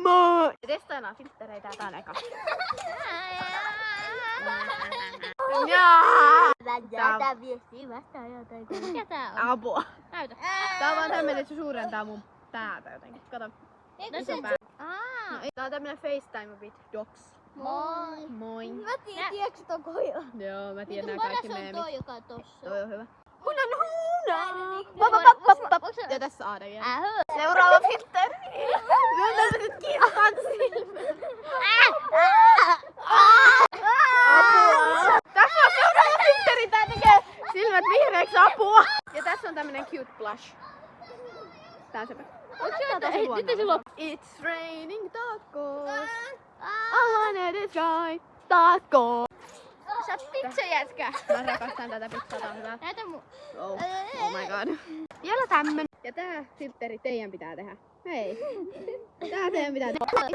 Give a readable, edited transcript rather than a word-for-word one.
Moi! Testaillaan filttereitä, tää on eka. Tää viestii vastaan jotain. Mikä tää on? Apua. Näytä. Tää on vaan tämmönen, että se suurentaa mun päätä jotenkin. Kato. Iso pää. Tää on tämmönen FaceTime with Docs. Moi. Moi. Mä tiedän, tiedätkö ton koira? Joo, mä tiedän nää Mutta kaikki paras on meemit. toi, joka on tossa. Toi on hyvä. Ja tässä Aadeli. Seuraava filtteri. Myönnä se nyt kirkkaan silmät. Apua. Tässä on seuraava filtteri. Tää tekee silmät vihreäksi. Apua. Ja tässä on tämmönen cute blush. Tää on se. Nyt ei sulla. It's raining tacos. I wanna destroy tacos. Sä oot pizzajätkä. Mä rakastan tätä pizzaa, tää on hyvä. Näytä mun. Oh my god. Vielä tämmönen. Ja tää filtteri teidän pitää tehdä. Hei. Tää teidän pitää tehdä.